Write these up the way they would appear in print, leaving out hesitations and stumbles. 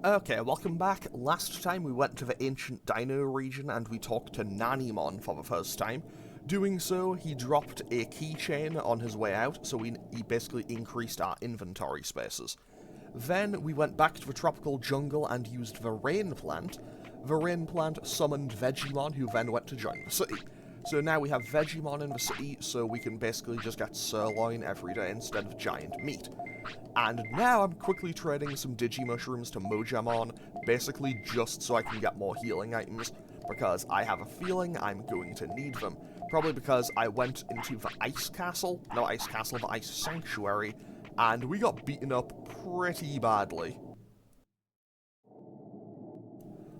Okay, welcome back. Last time we went to the ancient Dino region and we talked to Nanimon for the first time. Doing so, he dropped a keychain on his way out, so he basically increased our inventory spaces. Then we went back to the tropical jungle and used the rain plant. The rain plant summoned Digimon, who then went to join the city. So now we have Digimon in the city, so we can basically just get sirloin every day instead of giant meat. And now I'm quickly trading some Digimushrooms to Mojamon, basically just so I can get more healing items, because I have a feeling I'm going to need them. Probably because I went into the Ice Castle, no Ice Castle, the Ice Sanctuary, and we got beaten up pretty badly.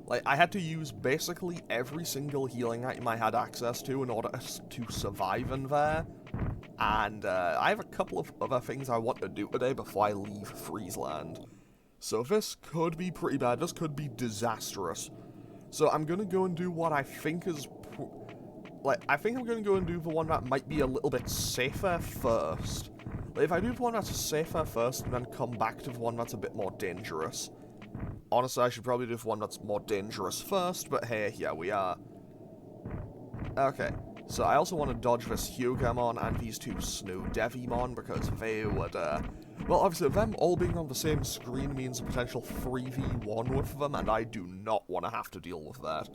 Like, I had to use basically every single healing item I had access to in order to survive in there. And I have a couple of other things I want to do today before I leave Friesland. So this could be pretty bad. This could be disastrous. So I'm going to go and do what I think is... I think I'm going to go and do the one that might be a little bit safer first. Like, if I do the one that's safer first and then come back to the one that's a bit more dangerous. Honestly, I should probably do the one that's more dangerous first, but hey, here we are. Okay. So I also want to dodge this Ogremon and these two Snow Devimon because they would, well, obviously them all being on the same screen means a potential 3v1 with them, and I do not want to have to deal with that.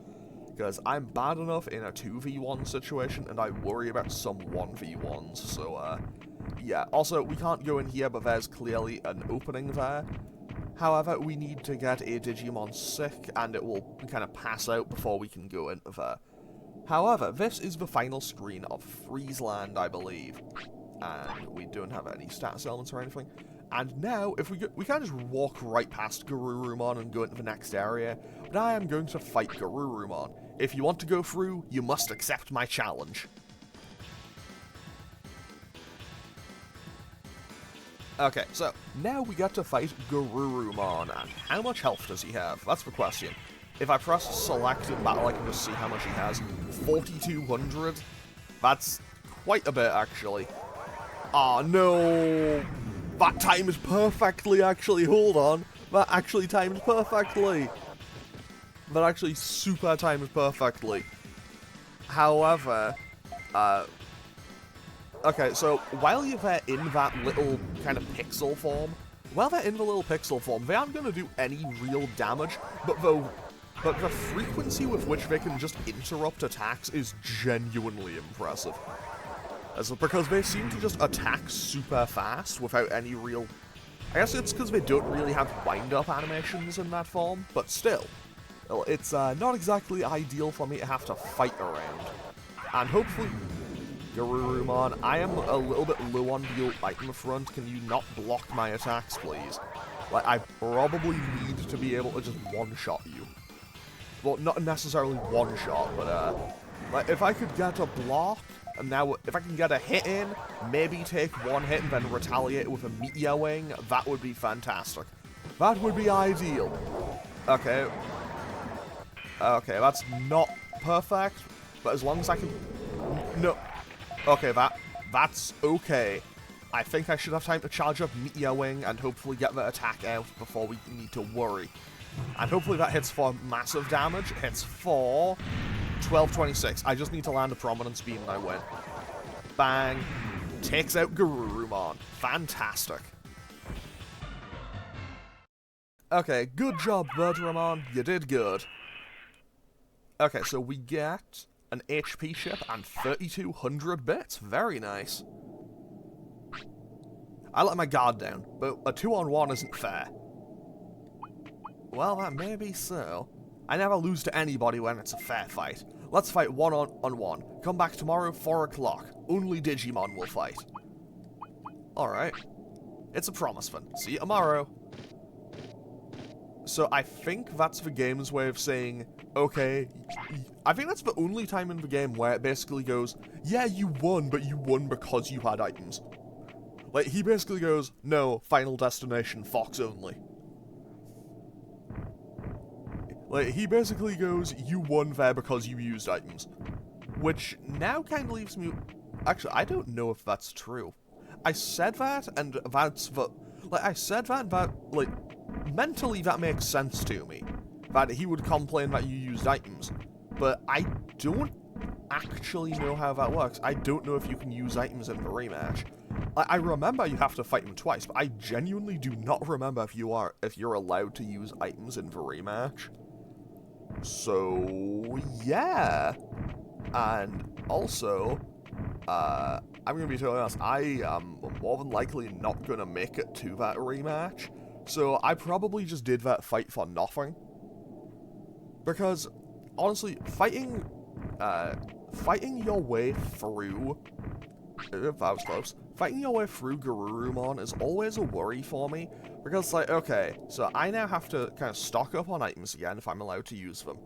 Because I'm bad enough in a 2v1 situation, and I worry about some 1v1s, so, yeah. Also, we can't go in here, but there's clearly an opening there. However, we need to get a Digimon sick, and it will kind of pass out before we can go into there. However, this is the final screen of Friesland, I believe. And we don't have any status elements or anything. And now, if we can't just walk right past Garurumon and go into the next area, but I am going to fight Garurumon. If you want to go through, you must accept my challenge. Okay, so, now we get to fight Garurumon, and how much health does he have? That's the question. If I press select in battle, I can just see how much he has. 4,200? That's quite a bit, actually. Ah, no! That timed perfectly, actually. Hold on. That actually timed perfectly. That actually super timed perfectly. However, okay, so while you're there in that little kind of pixel form, they aren't going to do any real damage, but the frequency with which they can just interrupt attacks is genuinely impressive. Because they seem to just attack super fast without any real... I guess it's because they don't really have wind-up animations in that form, but still. It's not exactly ideal for me to have to fight around. And hopefully... Garurumon, I am a little bit low on the item front. Can you not block my attacks, please? Like, I probably need to be able to just one-shot you. Well, not necessarily one shot, but, like, if I could get a block, and now, if I can get a hit in, maybe take one hit and then retaliate with a Meteor Wing, that would be fantastic. That would be ideal. Okay. Okay, that's not perfect, but as long as I can... No. Okay, that's okay. I think I should have time to charge up Meteor Wing and hopefully get the attack out before we need to worry. And hopefully that hits for massive damage. It hits for 1226. I just need to land a Prominence Beam and I win. Bang. Takes out Garurumon. Fantastic. Okay, good job, Birdramon. You did good. Okay, so we get an HP chip and 3,200 bits. Very nice. I let my guard down, but a 2-on-1 isn't fair. Well, that may be so. I never lose to anybody when it's a fair fight. Let's fight 1-on-1. Come back tomorrow, 4 o'clock. Only Digimon will fight. Alright. It's a promise then. See you tomorrow. So I think that's the game's way of saying, okay, I think that's the only time in the game where it basically goes, yeah, you won, but you won because you had items. Like, he basically goes, no, Final Destination, Fox only. Like, he basically goes, you won there because you used items. Which now kind of leaves me... Actually, I don't know if that's true. I said that, and that's the... Like, I said that, but, like... mentally that makes sense to me, that he would complain that you used items, but I don't actually know how that works. I don't know if you can use items in the rematch. I remember you have to fight him twice, but I genuinely do not remember if you're allowed to use items in the rematch. So yeah, and also, I'm gonna be totally honest. I am more than likely not gonna make it to that rematch, so I probably just did that fight for nothing. Because honestly, fighting your way through. If I was close. Fighting your way through Garurumon is always a worry for me, because, like, okay, so I now have to kind of stock up on items again if I'm allowed to use them.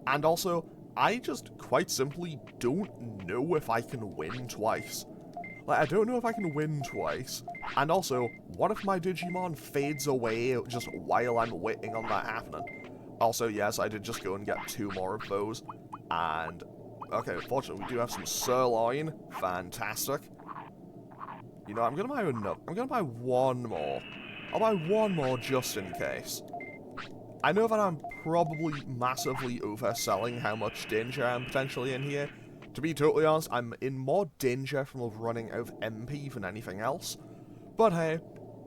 And also, I just quite simply don't know if I can win twice. Like, I don't know if I can win twice. And also, what if my Digimon fades away just while I'm waiting on that happening? Also, yes, I did just go and get 2 more of those. And, okay, fortunately, we do have some sirloin. Fantastic. You know, I'm gonna buy one more. I'll buy one more just in case. I know that I'm probably massively overselling how much danger I'm potentially in here. To be totally honest, I'm in more danger from running out of MP than anything else. But hey,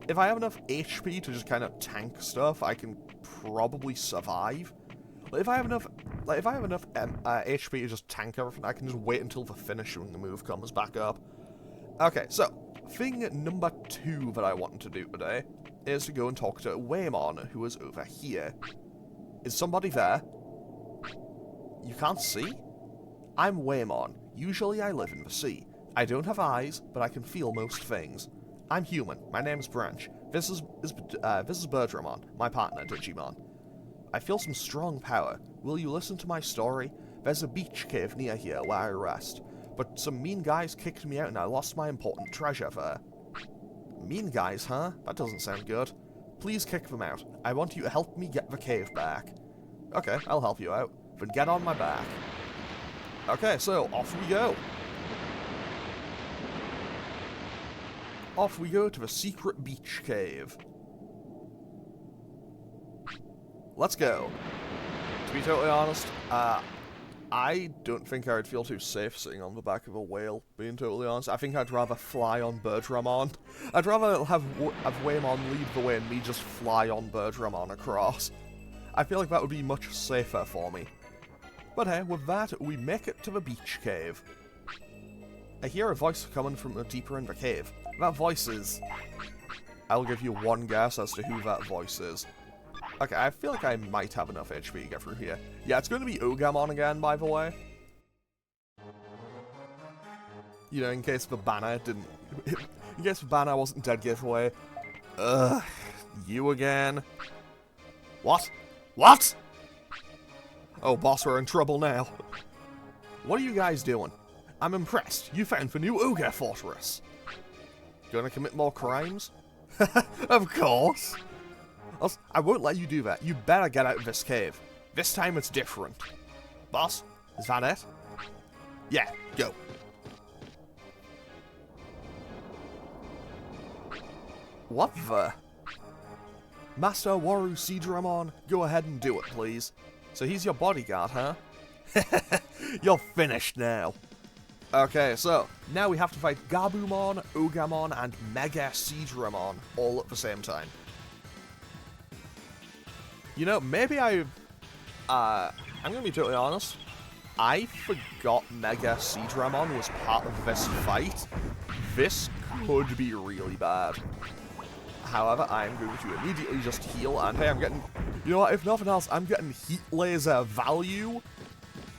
if I have enough HP to just kind of tank stuff, I can probably survive. Like, if I have enough HP to just tank everything, I can just wait until the finishing move comes back up. Okay, so thing number 2 that I wanted to do today is to go and talk to Whamon, who is over here. Is somebody there? You can't see? I'm Whamon. Usually I live in the sea. I don't have eyes, but I can feel most things. I'm human. My name is Branch. This is Birdramon, my partner Digimon. I feel some strong power. Will you listen to my story? There's a beach cave near here where I rest. But some mean guys kicked me out and I lost my important treasure there. Mean guys, huh? That doesn't sound good. Please kick them out. I want you to help me get the cave back. Okay, I'll help you out. Then get on my back. Okay, so off we go. Off we go to the secret beach cave. Let's go. To be totally honest, I don't think I would feel too safe sitting on the back of a whale, being totally honest. I think I'd rather fly on Birdramon. I'd rather have Whamon lead the way and me just fly on Birdramon across. I feel like that would be much safer for me. But hey, with that, we make it to the beach cave. I hear a voice coming from deeper in the cave. That voice is... I'll give you one guess as to who that voice is. Okay, I feel like I might have enough HP to get through here. Yeah, it's going to be Ogremon again, by the way. You know, in case the banner didn't... in case the banner wasn't dead giveaway. Ugh, you again. What? What? Oh, boss, we're in trouble now. What are you guys doing? I'm impressed. You found the new Ogre Fortress. Gonna commit more crimes? Of course. I won't let you do that. You better get out of this cave. This time it's different. Boss, is that it? Yeah, go. What the? Master Waru Seedramon, go ahead and do it, please. So he's your bodyguard, huh? You're finished now. Okay, so now we have to fight Gabumon, Ogremon, and Mega Seedramon all at the same time. You know, maybe I'm gonna be totally honest. I forgot Mega Seedramon was part of this fight. This could be really bad. However, I'm going to immediately just heal, and hey, I'm getting... You know what, if nothing else, I'm getting Heat Laser value.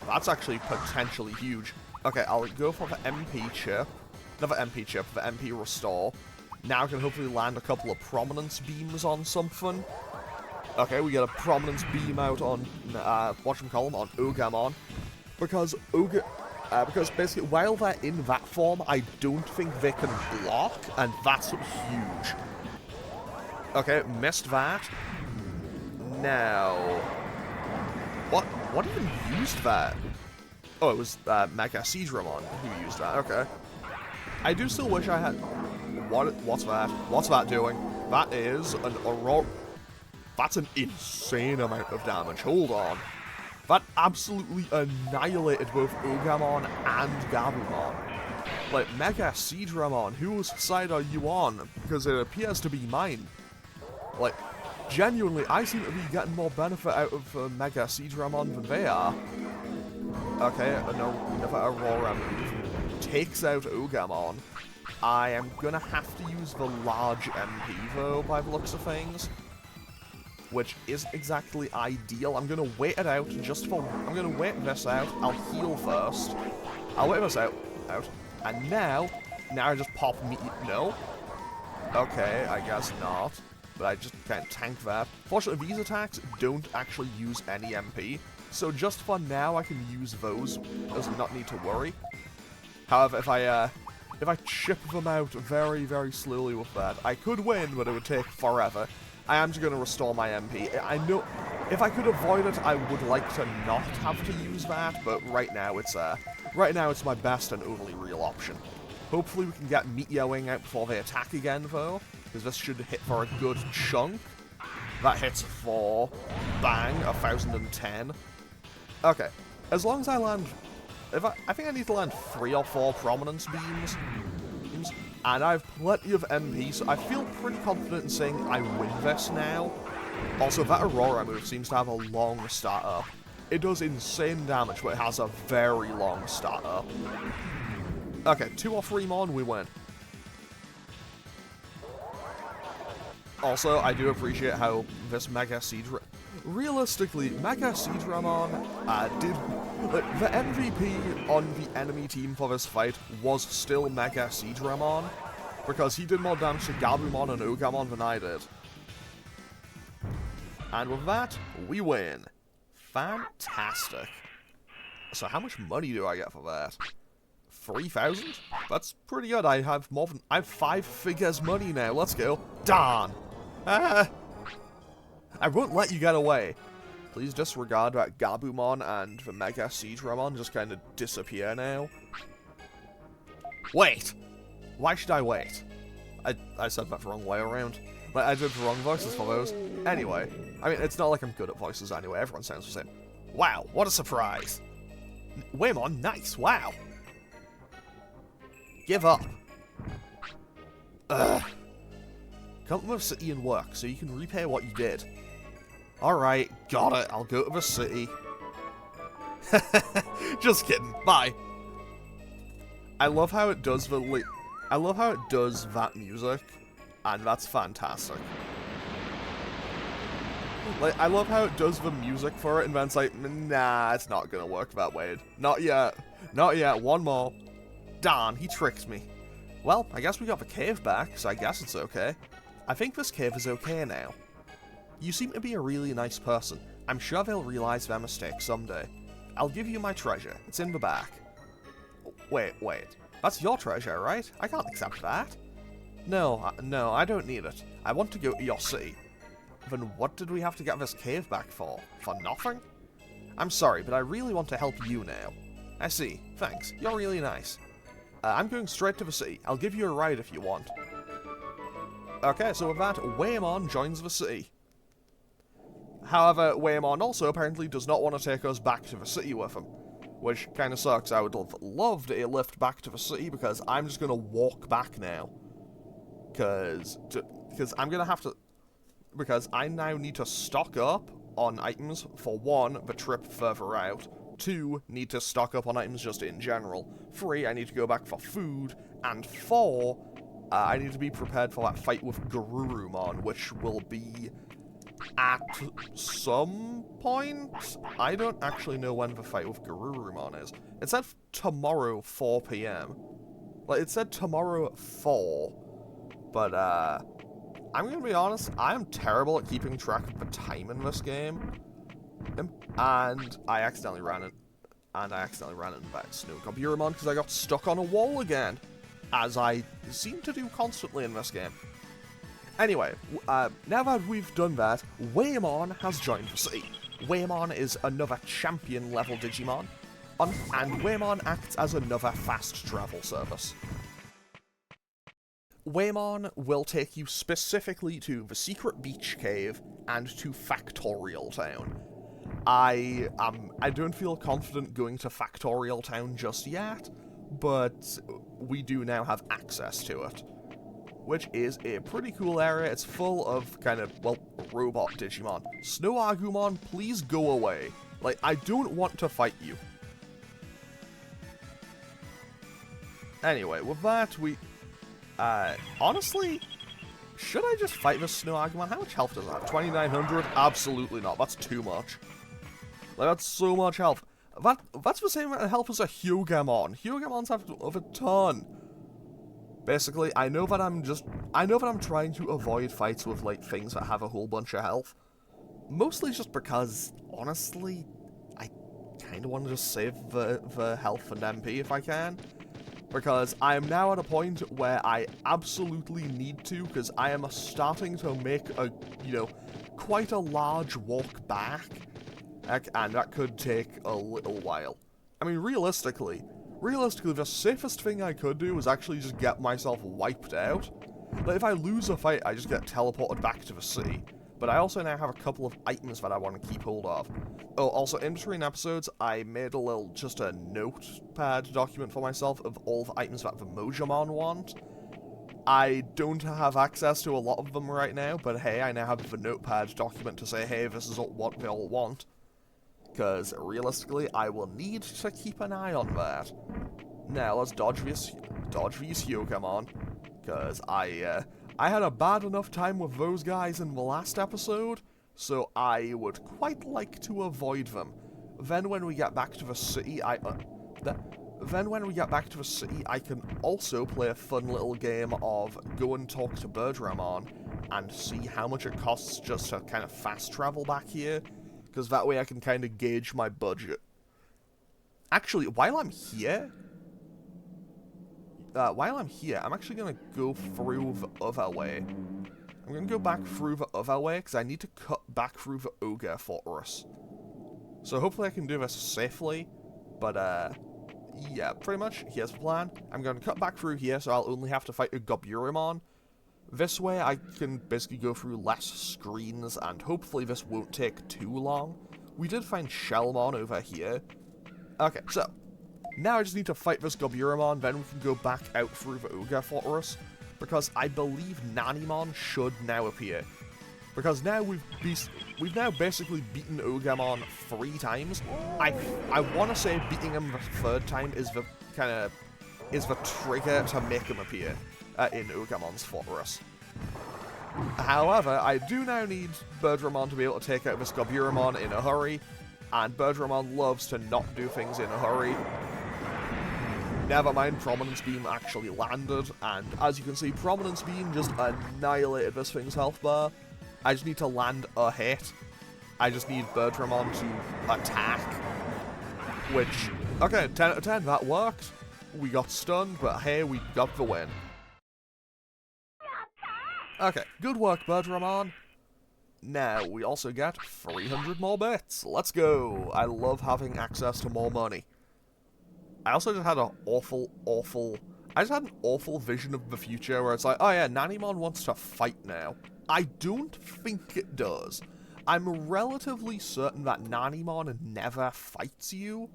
That's actually potentially huge. Okay, I'll go for the MP chip. Another MP chip, the MP Restore. Now I can hopefully land a couple of Prominence Beams on something. Okay, we get a Prominence Beam out on, whatchamacallem, on Ogremon. Because basically, while they're in that form, I don't think they can block, and that's huge. Okay, missed that. Now... What even used that? Oh, it was Mega Seedramon who used that, okay. I do still wish I had... What's that? What's that doing? That is an Aurora... That's an insane amount of damage. Hold on. That absolutely annihilated both Ogremon and Gabumon. Like, Mega Seedramon, whose side are you on? Because it appears to be mine. Like, genuinely, I seem to be getting more benefit out of Mega Seedramon than they are. Okay, another Aurora move takes out Ogremon. I am gonna have to use the large MP though, by the looks of things, which isn't exactly ideal. I'm gonna wait it out I'm gonna wait this out. I'll heal first. I'll wait this out, and now I just pop me. No. Okay, I guess not. But I just can't tank that. Fortunately, these attacks don't actually use any MP, so just for now I can use those. Does not need to worry. However, if I chip them out very, very slowly with that, I could win, but it would take forever. I am just going to restore my MP. I know if I could avoid it, I would like to not have to use that, but right now it's my best and only real option. Hopefully we can get Meteor Wing out before they attack again, though, because this should hit for a good chunk. That hits for, bang, 1010. Okay, as long as I land, I think I need to land 3 or 4 Prominence beams, and I have plenty of MP, so I feel pretty confident in saying I win this now. Also, that Aurora move seems to have a long startup. It does insane damage, but it has a very long startup. Okay, 2 or 3 more and we win. Also, I do appreciate how this Mega Seedramon... Realistically, Mega Seedramon did... Like, the MVP on the enemy team for this fight was still Mega Seedramon, because he did more damage to Gabumon and Ogremon than I did. And with that, we win. Fantastic. So how much money do I get for that? 3,000? That's pretty good. I have 5 figures money now. Let's go. Darn. I won't let you get away. Please disregard that Gabumon and the Mega Seedramon just kind of disappear now. Wait! Why should I wait? I said that the wrong way around. Like, I did the wrong voices for those. Anyway, I mean, it's not like I'm good at voices anyway. Everyone sounds the same. Wow, what a surprise. Whamon, nice, wow. Give up. Ugh. Come to the city and work so you can repay what you did. Alright, got it. I'll go to the city. Just kidding. Bye. I love how it does I love how it does that music, and that's fantastic. Like, I love how it does the music for it, and then it's like, nah, it's not gonna work that way. Not yet. Not yet. One more. Darn, he tricked me. Well, I guess we got the cave back, so I guess it's okay. I think this cave is okay now. You seem to be a really nice person. I'm sure they'll realize their mistake someday. I'll give you my treasure. It's in the back. Wait. That's your treasure, right? I can't accept that. No, I don't need it. I want to go to your city. Then what did we have to get this cave back for? For nothing? I'm sorry, but I really want to help you now. I see. Thanks. You're really nice. I'm going straight to the city. I'll give you a ride if you want. Okay, so with that, Whamon joins the city. However, Whamon also apparently does not want to take us back to the city with him. Which kind of sucks. I would have loved a lift back to the city, because I'm just going to walk back now. Because I'm going to have to... Because I now need to stock up on items for 1, the trip further out. 2, need to stock up on items just in general. 3, I need to go back for food. And 4, I need to be prepared for that fight with Garurumon, which will be at some point? I don't actually know when the fight with Garurumon is. It said tomorrow, 4 PM. Like, it said tomorrow at 4. But, I'm gonna be honest, I'm terrible at keeping track of the time in this game. And I accidentally ran it. And I accidentally ran it in that Snow Garurumon because I got stuck on a wall again. As I seem to do constantly in this game. Anyway, now that we've done that, Whamon has joined the city. Whamon is another champion-level Digimon, and Whamon acts as another fast travel service. Whamon will take you specifically to the secret beach cave and to Factorial Town. I don't feel confident going to Factorial Town just yet, but we do now have access to it, which is a pretty cool area. It's full of kind of, well, robot Digimon. Snow Agumon, please go away. Like, I don't want to fight you. Anyway, with that, we... honestly, should I just fight this Snow Agumon? How much health does that have? 2,900? Absolutely not. That's too much. Like, that's so much health. That's the same amount of health as a Ogremon. Ogremons have a ton. Basically, I know that I'm trying to avoid fights with, like, things that have a whole bunch of health. Mostly just because, honestly, I kind of want to just save the health and MP if I can. Because I am now at a point where I absolutely need to, because I am starting to make a, quite a large walk back. And that could take a little while. I mean, realistically, the safest thing I could do is actually just get myself wiped out. Like, if I lose a fight, I just get teleported back to the city. But I also now have a couple of items that I want to keep hold of. Oh, also, in between episodes, I made just a notepad document for myself of all the items that the Mojamon want. I don't have access to a lot of them right now, but hey, I now have the notepad document to say, hey, this is what they all want. Because, realistically, I will need to keep an eye on that. Now, let's dodge these Ogremon. Because I had a bad enough time with those guys in the last episode, so I would quite like to avoid them. Then when we get back to the city, I can also play a fun little game of go and talk to Birdramon and see how much it costs just to kind of fast travel back here. Because that way I can kind of gauge my budget. Actually, while I'm here, I'm actually going to go through the other way. I'm going to go back through the other way, because I need to cut back through the Ogre Fortress. So hopefully I can do this safely, but, yeah, pretty much, here's the plan. I'm going to cut back through here, so I'll only have to fight a Birdramon. This way I can basically go through less screens, and hopefully this won't take too long. We did find Shellmon over here. Okay, so, now I just need to fight this Birdramon, then we can go back out through the Ogre Fortress, because I believe Nanimon should now appear. Because now we've now basically beaten Ogremon 3 times. I want to say beating him the 3rd time is the trigger to make him appear in Ogremon's fortress. However, I do now need Birdramon to be able to take out this Birdramon in a hurry, and Birdramon loves to not do things in a hurry. Never mind, Prominence Beam actually landed, and as you can see, Prominence Beam just annihilated this thing's health bar. I just need to land a hit. I just need Birdramon to attack. Which, okay, 10 out of 10, that worked. We got stunned, but hey, we got the win. Okay, good work, Birdramon. Now, we also get 300 more bits. Let's go. I love having access to more money. I also just had an awful vision of the future where it's like, oh yeah, Nanimon wants to fight now. I don't think it does. I'm relatively certain that Nanimon never fights you,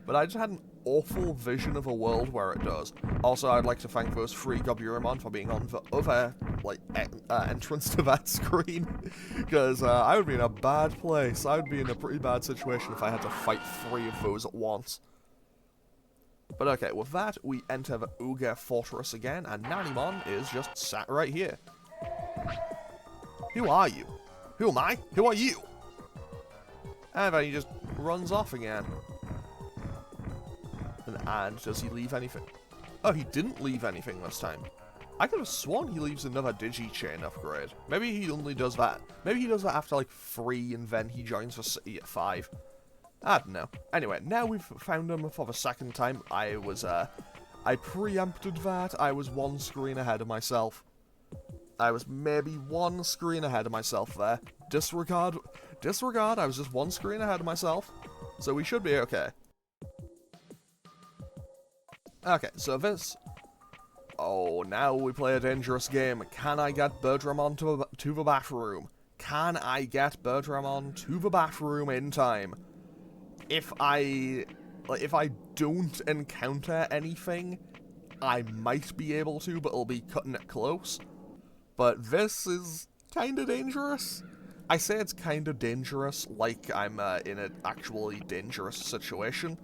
but I just had an awful vision of a world where it does. Also, I'd like to thank those 3 Birdramon for being on the other, entrance to that screen, because I would be in a bad place. I would be in a pretty bad situation if I had to fight 3 of those at once. But okay, with that, we enter the Ogre Fortress again, and Nanimon is just sat right here. Who are you? Who am I? Who are you? And then he just runs off again. And does he leave anything? Oh, he didn't leave anything this time. I could have sworn he leaves another Digi-Chain upgrade. Maybe he only does that. Maybe he does that after like 3 and then he joins the city at 5. I don't know. Anyway, now we've found him for the 2nd time. I preempted that. I was 1 screen ahead of myself. I was maybe 1 screen ahead of myself there. Disregard, I was just 1 screen ahead of myself. So we should be okay. Okay, so this... Oh, now we play a dangerous game. Can I get Birdramon to the bathroom? can I get Birdramon to the bathroom in time? If I don't encounter anything, I might be able to, but it'll be cutting it close. But this is kinda dangerous. I say it's kinda dangerous, like I'm in an actually dangerous situation.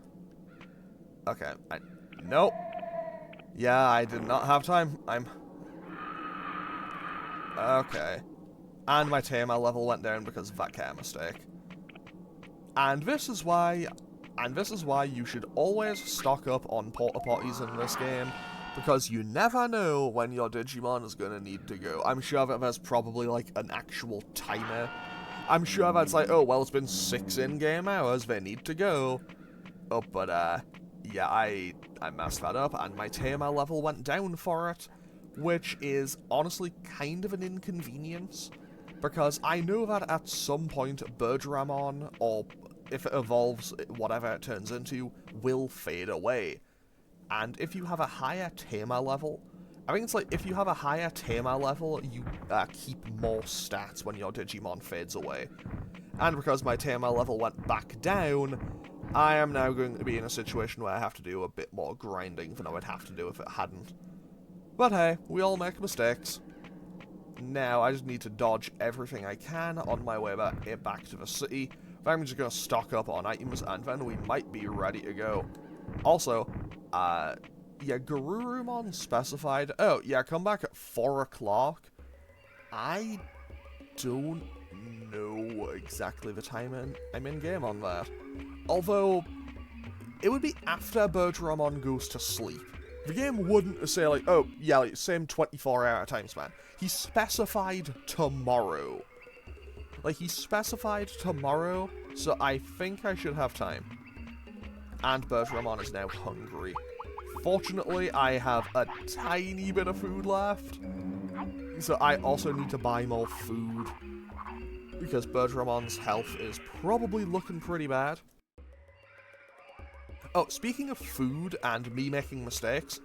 Okay, no. Yeah, I did not have time. Okay. And my tamer level went down because of that care mistake. And this is why you should always stock up on porta potties in this game, because you never know when your Digimon is gonna need to go. I'm sure that there's probably like an actual timer. I'm sure that's like, oh well, it's been 6 in-game hours, they need to go. Oh, but yeah, I messed that up, and my tamer level went down for it, which is honestly kind of an inconvenience, because I know that at some point Birdramon, or if it evolves, whatever it turns into, will fade away. And if you have a higher tamer level, I think it's like, if you have a higher tamer level, you keep more stats when your Digimon fades away. And because my tamer level went back down, I am now going to be in a situation where I have to do a bit more grinding than I would have to do if it hadn't. But hey, we all make mistakes. Now, I just need to dodge everything I can on my way back to the city. I'm just going to stock up on items, and then we might be ready to go. Also, yeah, Garurumon specified... Oh, yeah, come back at 4 o'clock. I don't know exactly the time I'm in-game on that. Although, it would be after Birdramon goes to sleep. The game wouldn't say, like, oh, yeah, like, same 24-hour time span. He specified tomorrow. Like, he specified tomorrow, so I think I should have time. And Birdramon is now hungry. Fortunately, I have a tiny bit of food left, so I also need to buy more food, because Birdramon's health is probably looking pretty bad. Oh, speaking of food and me making mistakes,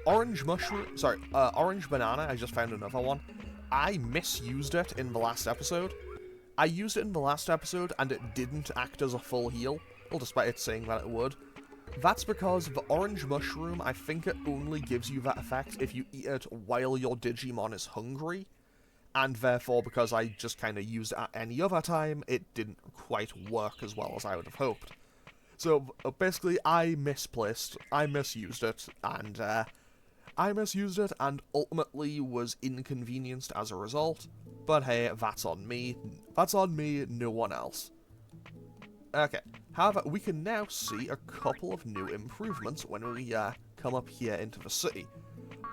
orange banana, I just found another one. I misused it in the last episode. I used it in the last episode and it didn't act as a full heal, well, despite it saying that it would. That's because the orange mushroom, I think it only gives you that effect if you eat it while your Digimon is hungry, and therefore, because I just kind of used it at any other time, it didn't quite work as well as I would have hoped. So, basically, I misused it, and ultimately was inconvenienced as a result. But hey, that's on me. That's on me, no one else. Okay, however, we can now see a couple of new improvements when we come up here into the city.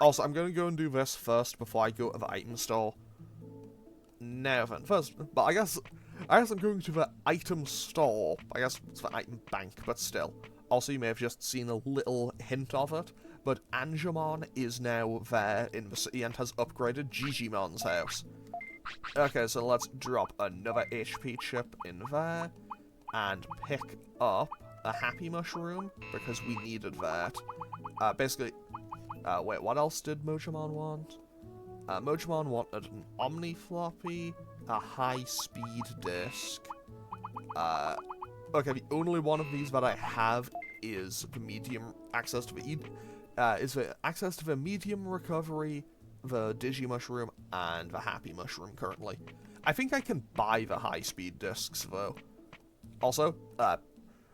Also, I'm going to go and do this first before I go to the item store. Now then, first, but I guess I'm going to the item store. I guess it's the item bank, but still. Also, you may have just seen a little hint of it, but Angemon is now there in the city and has upgraded Gigimon's house. Okay, so let's drop another HP chip in there, and pick up a Happy Mushroom, because we needed that. Basically, wait, what else did Mojamon want? Mojamon wanted an Omni Floppy, a high-speed disc. Okay, the only one of these that I have is the medium access to the medium recovery, the Digi Mushroom, and the Happy Mushroom currently. I think I can buy the high-speed discs though. Also,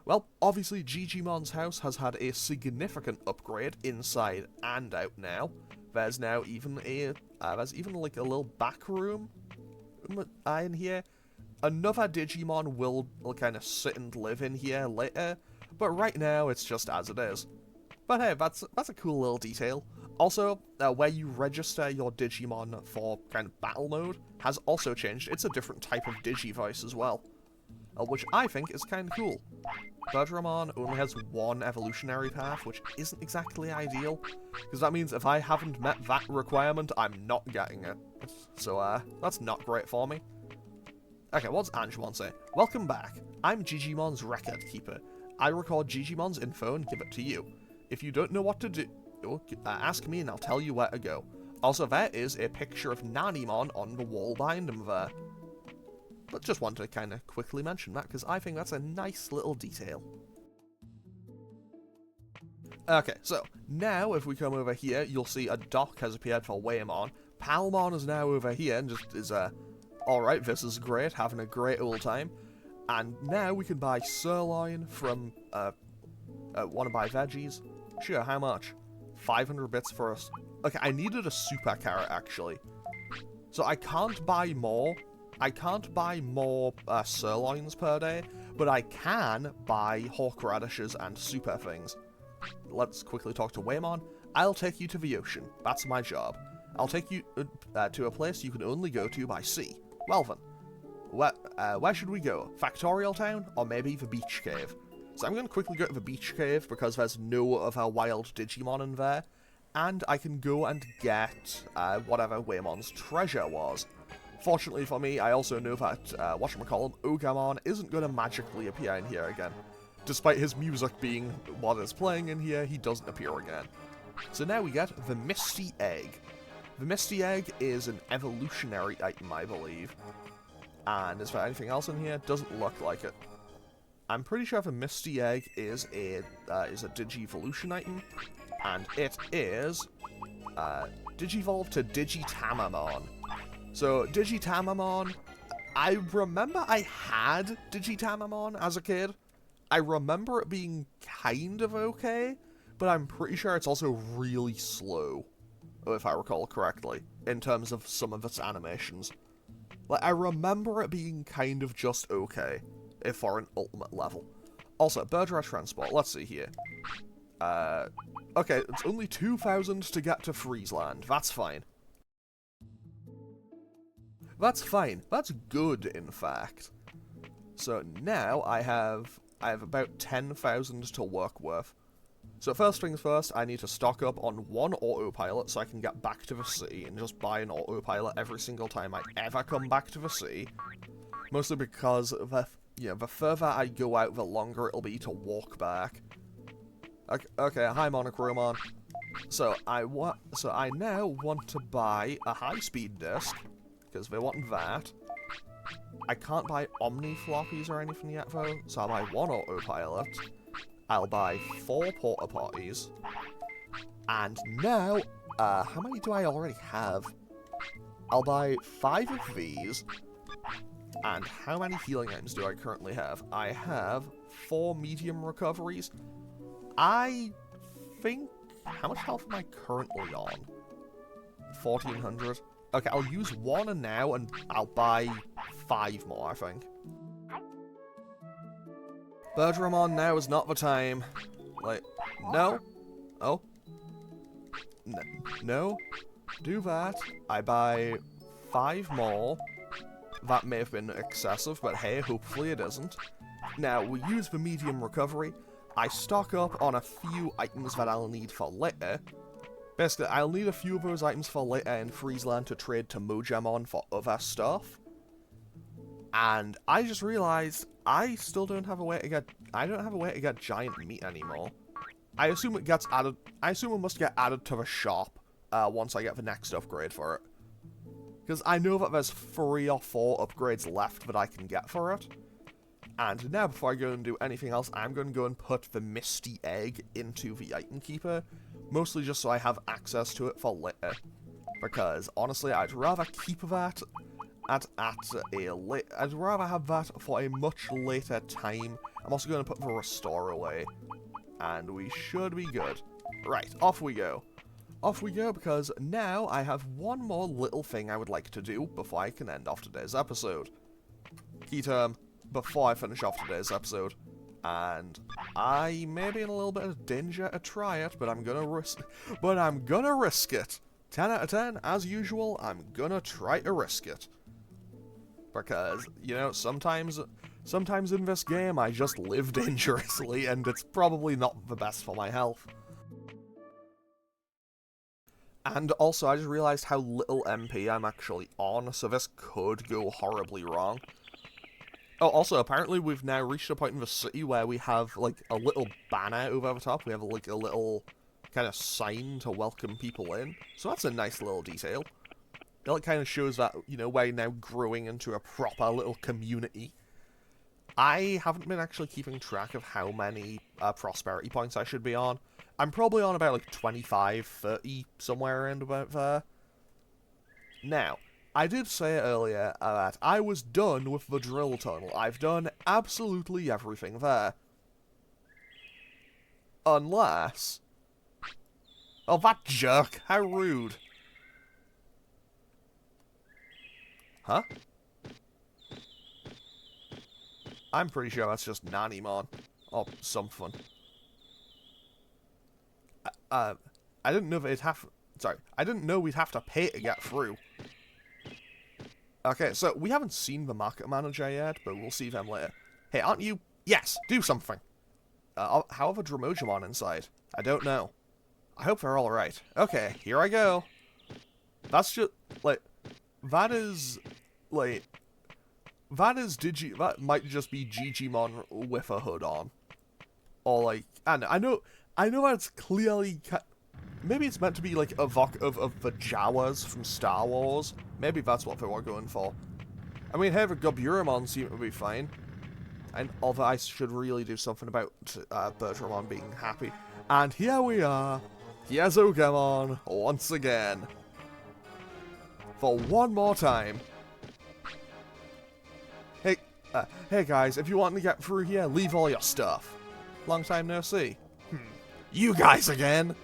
well, obviously Gigimon's house has had a significant upgrade inside and out now. There's now even like a little back room in here. Another Digimon will kind of sit and live in here later, but right now it's just as it is. But hey, that's a cool little detail. Also, where you register your Digimon for kind of battle mode has also changed. It's a different type of Digivoice as well, which I think is kind of cool. Birdramon only has one evolutionary path, which isn't exactly ideal, because that means if I haven't met that requirement, I'm not getting it. So, that's not great for me. Okay, what's Angemon say? Welcome back. I'm Gigimon's record keeper. I record Gigimon's info and give it to you. If you don't know what to do, ask me and I'll tell you where to go. Also, there is a picture of Nanimon on the wall behind him there. but just wanted to kind of quickly mention that, because I think that's a nice little detail. Okay, so, now if we come over here, you'll see a dock has appeared for Whamon. Palmon is now over here and just is, alright, this is great, having a great old time. And now we can buy sirloin from, wanna buy veggies? Sure, how much? 500 bits for us. Okay, I needed a super carrot, actually. So I can't buy more. I can't buy more sirloins per day, but I can buy horseradishes and super things. Let's quickly talk to Whamon. I'll take you to the ocean. That's my job. I'll take you to a place you can only go to by sea. Well then, where should we go? Factorial Town? Or maybe the beach cave? So I'm going to quickly go to the beach cave because there's no other wild Digimon in there. And I can go and get whatever Whamon's treasure was. Fortunately for me, I also know that, whatchamacallem, Ogremon isn't going to magically appear in here again. Despite his music being what is playing in here, he doesn't appear again. So now we get the Misty Egg. The Misty Egg is an evolutionary item, I believe. And is there anything else in here? Doesn't look like it. I'm pretty sure the Misty Egg is a Digivolution item, and it is Digivolve to Digitamamon. So Digitamamon, I remember I had Digitamamon as a kid. I remember it being kind of okay, but I'm pretty sure it's also really slow, if I recall correctly, in terms of some of its animations. Like, I remember it being kind of just okay, if for an ultimate level. Also, Birdramon transport, let's see here. Okay, it's only 2,000 to get to Friesland, that's fine. That's fine, that's good, in fact. So now I have about 10,000 to work with. So first things first, I need to stock up on one autopilot so I can get back to the city and just buy an autopilot every single time I ever come back to the city. Mostly because the further I go out, the longer it'll be to walk back. Okay, hi Ogremon. So I now want to buy a high-speed disc because they want that. I can't buy Omni floppies or anything yet though, so I'll buy one autopilot. I'll buy 4 porta potties. And now, how many do I already have? I'll buy 5 of these. And how many healing items do I currently have? I have 4 medium recoveries. I think, how much health am I currently on? 1,400. Okay, I'll use 1 now and I'll buy 5 more, I think. Birdramon, now is not the time. Like, no. Oh. No. Do that. I buy 5 more. That may have been excessive, but hey, hopefully it isn't. Now, we use the medium recovery. I stock up on a few items that I'll need for later. Basically, I'll need a few of those items for later in Friesland to trade to Mojamon for other stuff. And I just realized I still don't have a way to get... I don't have a way to get giant meat anymore. I assume it gets added... I assume it must get added to the shop once I get the next upgrade for it. Because I know that there's 3 or 4 upgrades left that I can get for it. And now, before I go and do anything else, I'm going to go and put the Misty Egg into the Item Keeper. Mostly just so I have access to it for later. Because, honestly, I'd rather keep that I'd rather have that for a much later time. I'm also going to put the Restore away. And we should be good. Right, off we go. Off we go, because now I have one more little thing I would like to do before I can end off today's episode. Key term, before I finish off today's episode. And I may be in a little bit of danger to try it, but I'm gonna risk it. 10 out of 10, as usual, I'm gonna try to risk it. Because, you know, sometimes in this game I just live dangerously, and it's probably not the best for my health. And also, I just realized how little MP I'm actually on, so this could go horribly wrong. Oh, also, apparently we've now reached a point in the city where we have, like, a little banner over the top. We have, like, a little kind of sign to welcome people in. So that's a nice little detail. it kind of shows that, you know, we're now growing into a proper little community. I haven't been actually keeping track of how many prosperity points I should be on. I'm probably on about like 25, 30, somewhere around about there. Now, I did say earlier that I was done with the drill tunnel. I've done absolutely everything there. Unless... Oh, that jerk! How rude! Huh? I'm pretty sure that's just Nanimon. Or something. I didn't know that it'd have... Sorry, I didn't know we'd have to pay to get through. Okay, so we haven't seen the market manager yet, but we'll see them later. Hey, aren't you... Yes, do something! How are the Ogremon inside? I don't know. I hope they're alright. Okay, here I go. That's just... Like... That is... Like... That might just be Digimon with a hood on. Or like... I know that's clearly... Maybe it's meant to be like evocative of the Jawas from Star Wars. Maybe that's what they were going for. I mean, hey, the Birdramon seem to be fine. And although I should really do something about Birdramon being happy. And here we are. Here's Ogremon once again. For one more time. Hey guys, if you want to get through here, leave all your stuff. Long time no see. You guys again?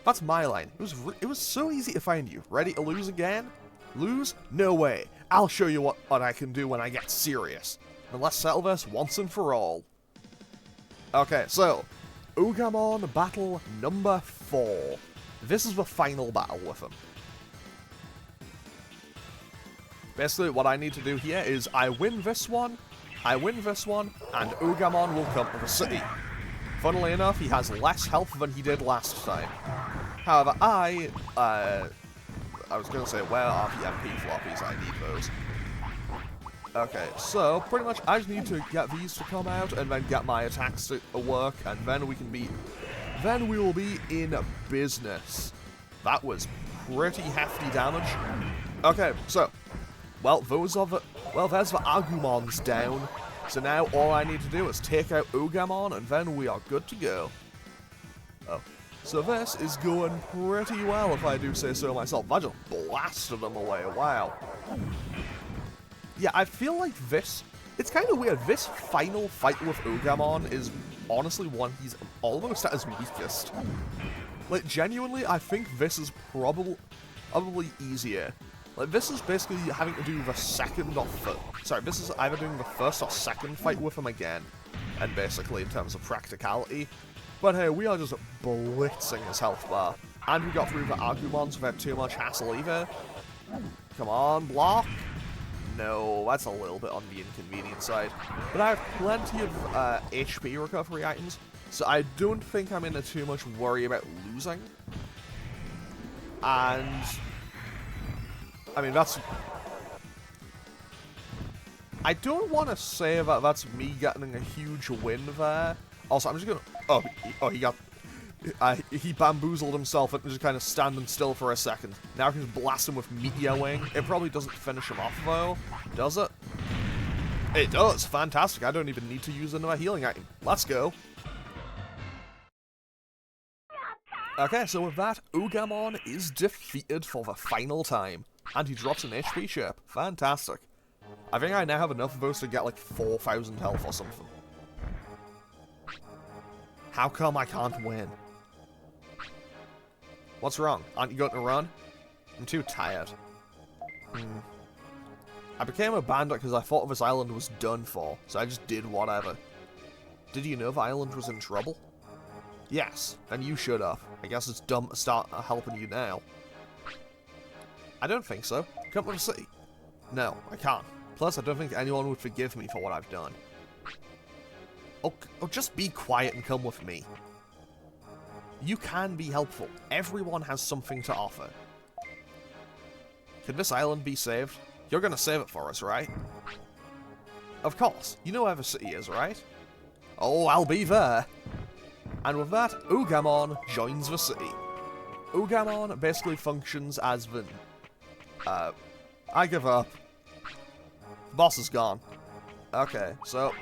That's my line. It was so easy to find you. Ready to lose again? Lose? No way. I'll show you what I can do when I get serious. And let's settle this once and for all. Okay, so, Ogremon battle number 4. This is the final battle with him. Basically, what I need to do here is I win this one, and Ogremon will come to the city. Funnily enough, he has less health than he did last time. However, I was going to say, where are the MP floppies? I need those. Okay, so, pretty much, I just need to get these to come out, and then get my attacks to work, and then we will be in business. That was pretty hefty damage. Okay, so, there's the Agumons down. So now all I need to do is take out Ogremon, and then we are good to go. Oh. So this is going pretty well, if I do say so myself. I just blasted them away, wow. Yeah, I feel like this... It's kind of weird. This final fight with Ogremon is honestly one he's almost at his weakest. Like, genuinely, I think this is probably easier. Like, this is basically having to do the second or third... Sorry, this is either doing the first or second fight with him again. And basically, in terms of practicality. But hey, we are just blitzing his health bar. And we got through the Agumons without too much hassle either. Come on, block! No, that's a little bit on the inconvenient side. But I have plenty of HP recovery items, so I don't think I'm in too much worry about losing. And... I mean, that's... I don't want to say that that's me getting a huge win there. Also, I'm just going to... Oh, he got... he bamboozled himself and just kind of standing still for a second. Now I can just blast him with Meteor Wing. It probably doesn't finish him off, though. Does it? It does. Fantastic. I don't even need to use another healing item. Let's go. Okay, so with that, Ogremon is defeated for the final time. And he drops an HP chip. Fantastic. I think I now have enough of those to get like 4,000 health or something. How come I can't win? What's wrong? Aren't you going to run? I'm too tired. I became a bandit because I thought this island was done for, so I just did whatever. Did you know the island was in trouble? Yes, and you should have. I guess it's dumb to start helping you now. I don't think so. Come to the city. No, I can't. Plus, I don't think anyone would forgive me for what I've done. Oh, just be quiet and come with me. You can be helpful. Everyone has something to offer. Can this island be saved? You're gonna save it for us, right? Of course. You know where the city is, right? Oh, I'll be there. And with that, Ogremon joins the city. Ogremon basically functions as the... I give up. Boss is gone. Okay, so...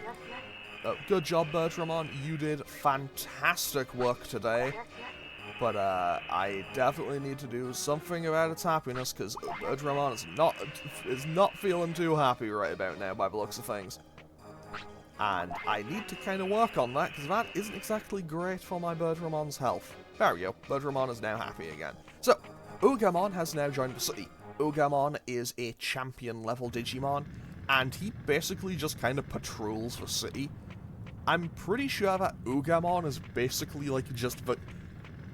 good job, Birdramon. You did fantastic work today. But, I definitely need to do something about its happiness, because Birdramon is not feeling too happy right about now, by the looks of things. And I need to kind of work on that, because that isn't exactly great for my Birdramon's health. There we go. Birdramon is now happy again. So, Ogremon has now joined the city. Ogremon is a champion-level Digimon, and he basically just kind of patrols the city. I'm pretty sure that Ogremon is basically, like, just the...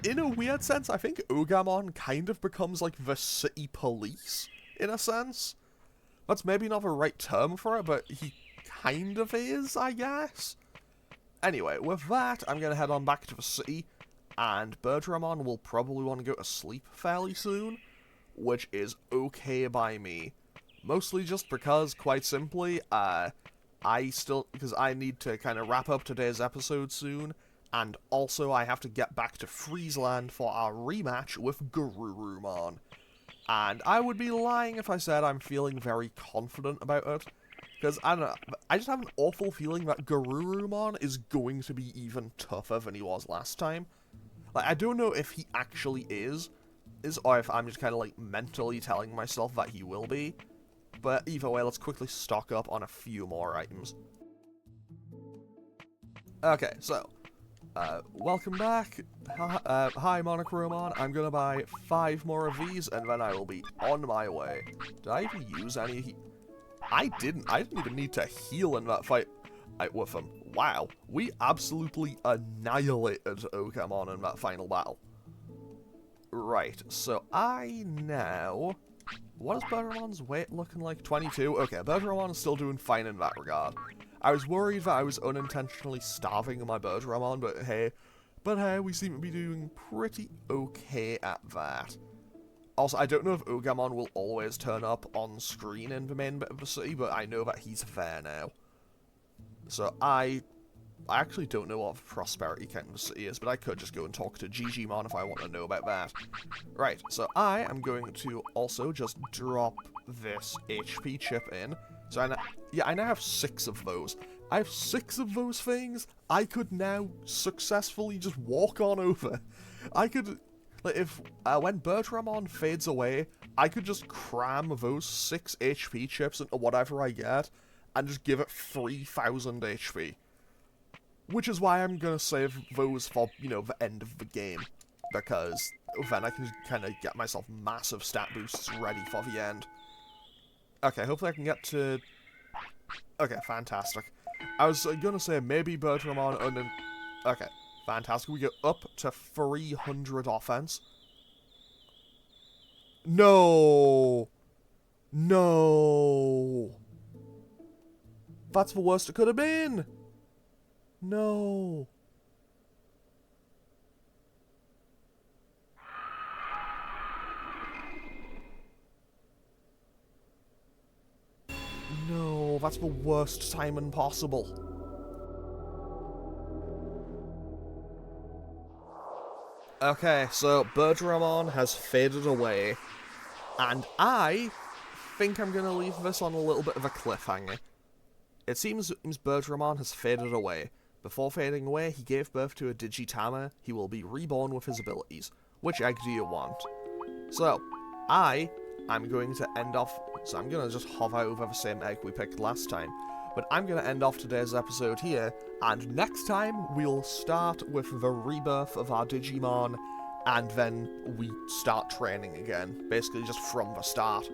In a weird sense, I think Ogremon kind of becomes, like, the city police, in a sense. That's maybe not the right term for it, but he kind of is, I guess. Anyway, with that, I'm going to head on back to the city, and Birdramon will probably want to go to sleep fairly soon, which is okay by me. Mostly just because, quite simply, because I need to kind of wrap up today's episode soon, and also I have to get back to Friesland for our rematch with Garurumon. And I would be lying if I said I'm feeling very confident about it, because, I don't know, I just have an awful feeling that Garurumon is going to be even tougher than he was last time. Like, I don't know if he actually is, or if I'm just kind of, like, mentally telling myself that he will be. But either way, let's quickly stock up on a few more items. Okay, so, welcome back. Hi, Monochromon. I'm gonna buy 5 more of these, and then I will be on my way. Did I even use any? I didn't even need to heal in that fight with him. Wow, we absolutely annihilated Ogremon in that final battle. Right, so I now... What is Birdramon's weight looking like? 22? Okay, Birdramon is still doing fine in that regard. I was worried that I was unintentionally starving my Birdramon, but hey, we seem to be doing pretty okay at that. Also, I don't know if Ogremon will always turn up on screen in the main bit of the city, but I know that he's there now. So I actually don't know what the prosperity count of the city is, but I could just go and talk to Digimon if I want to know about that. Right, so I am going to also just drop this HP chip in. So I now have 6 of those. I have 6 of those things. I could now successfully just walk on over. I could, like, when Birdramon fades away, I could just cram those 6 HP chips into whatever I get, and just give it 3000 HP. Which is why I'm going to save those for, you know, the end of the game. Because then I can kind of get myself massive stat boosts ready for the end. Okay, hopefully I can get to... Okay, fantastic. I was going to say maybe Birdramon and then... Okay, fantastic. We get up to 300 offense. No! No! That's the worst it could have been! No. No, that's the worst timing possible. Okay, so Birdramon has faded away, and I think I'm going to leave this on a little bit of a cliffhanger. It seems Birdramon has faded away. Before fading away, he gave birth to a Digitama. He will be reborn with his abilities. Which egg do you want? So, I'm going to end off... So I'm going to just hover over the same egg we picked last time. But I'm going to end off today's episode here, and next time we'll start with the rebirth of our Digimon, and then we start training again. Basically just from the start.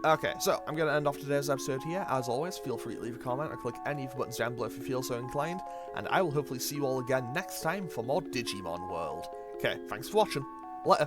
Okay, so I'm going to end off today's episode here. As always, feel free to leave a comment or click any of the buttons down below if you feel so inclined, and I will hopefully see you all again next time for more Digimon World. Okay, thanks for watching. Later.